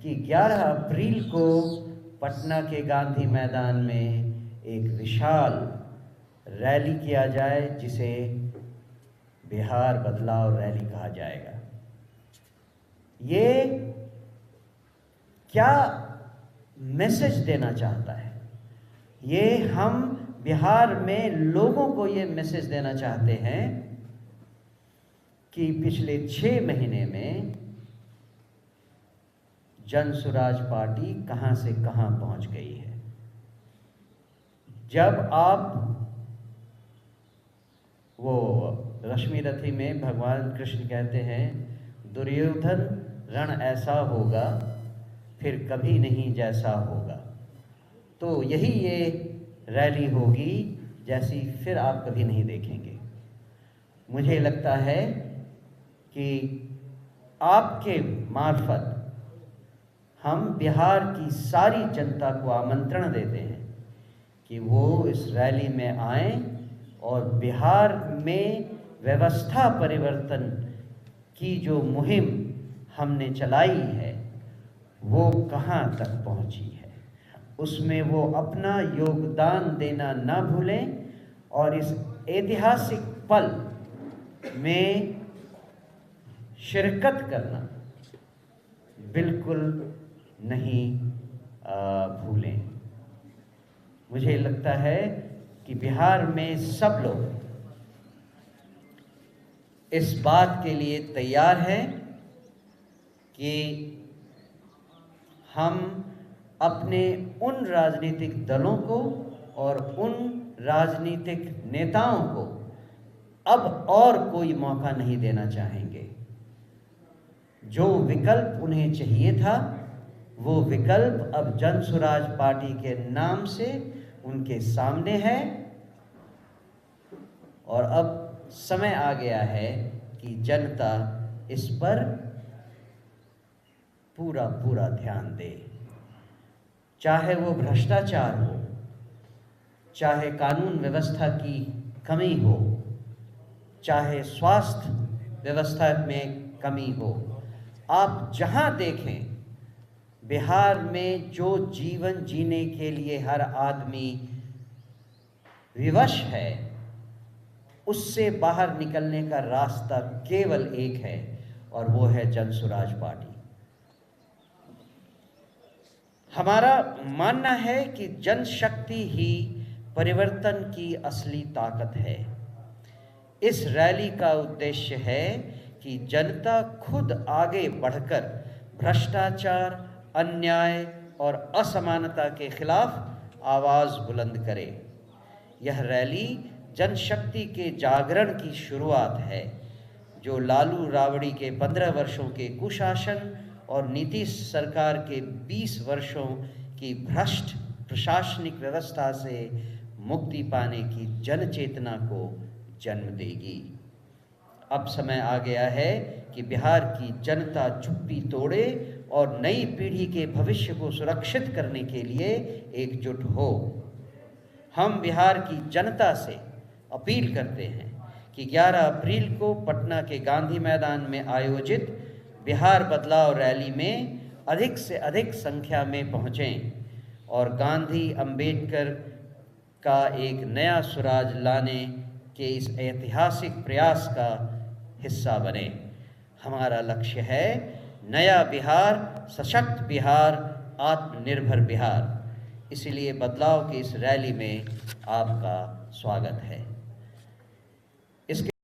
कि 11 अप्रैल को पटना के गांधी मैदान में एक विशाल रैली किया जाए, जिसे बिहार बदलाव रैली कहा जाएगा। ये क्या मैसेज देना चाहता है? ये हम बिहार में लोगों को ये मैसेज देना चाहते हैं कि पिछले 6 महीने में जन सुराज पार्टी कहां से कहां पहुंच गई है। जब आप वो रश्मि रथी में भगवान कृष्ण कहते हैं, दुर्योधन रण ऐसा होगा फिर कभी नहीं जैसा होगा, तो यही ये रैली होगी जैसी फिर आप कभी नहीं देखेंगे। मुझे लगता है कि आपके मार्फत हम बिहार की सारी जनता को आमंत्रण देते हैं कि वो इस रैली में आएं और बिहार में व्यवस्था परिवर्तन की जो मुहिम हमने चलाई है वो कहां तक पहुंची है, उसमें वो अपना योगदान देना ना भूलें और इस ऐतिहासिक पल में शिरकत करना बिल्कुल नहीं भूलें। मुझे लगता है कि बिहार में सब लोग इस बात के लिए तैयार हैं कि हम अपने उन राजनीतिक दलों को और उन राजनीतिक नेताओं को अब और कोई मौका नहीं देना चाहेंगे। जो विकल्प उन्हें चाहिए था वो विकल्प अब जन सुराज पार्टी के नाम से उनके सामने है और अब समय आ गया है कि जनता इस पर पूरा ध्यान दे। चाहे वो भ्रष्टाचार हो, चाहे कानून व्यवस्था की कमी हो, चाहे स्वास्थ्य व्यवस्था में कमी हो, आप जहां देखें बिहार में जो जीवन जीने के लिए हर आदमी विवश है, उससे बाहर निकलने का रास्ता केवल एक है और वो है जन सुराज पार्टी। हमारा मानना है कि जनशक्ति ही परिवर्तन की असली ताकत है। इस रैली का उद्देश्य है कि जनता खुद आगे बढ़कर भ्रष्टाचार, अन्याय और असमानता के खिलाफ आवाज बुलंद करे। यह रैली जनशक्ति के जागरण की शुरुआत है, जो लालू राबड़ी के 15 वर्षों के कुशासन और नीतीश सरकार के 20 वर्षों की भ्रष्ट प्रशासनिक व्यवस्था से मुक्ति पाने की जन चेतना को जन्म देगी। अब समय आ गया है कि बिहार की जनता चुप्पी तोड़े और नई पीढ़ी के भविष्य को सुरक्षित करने के लिए एकजुट हो। हम बिहार की जनता से अपील करते हैं कि 11 अप्रैल को पटना के गांधी मैदान में आयोजित बिहार बदलाव रैली में अधिक से अधिक संख्या में पहुँचें और गांधी अंबेडकर का एक नया सुराज लाने के इस ऐतिहासिक प्रयास का हिस्सा बने। हमारा लक्ष्य है नया बिहार, सशक्त बिहार, आत्मनिर्भर बिहार। इसलिए बदलाव की इस रैली में आपका स्वागत है। इसके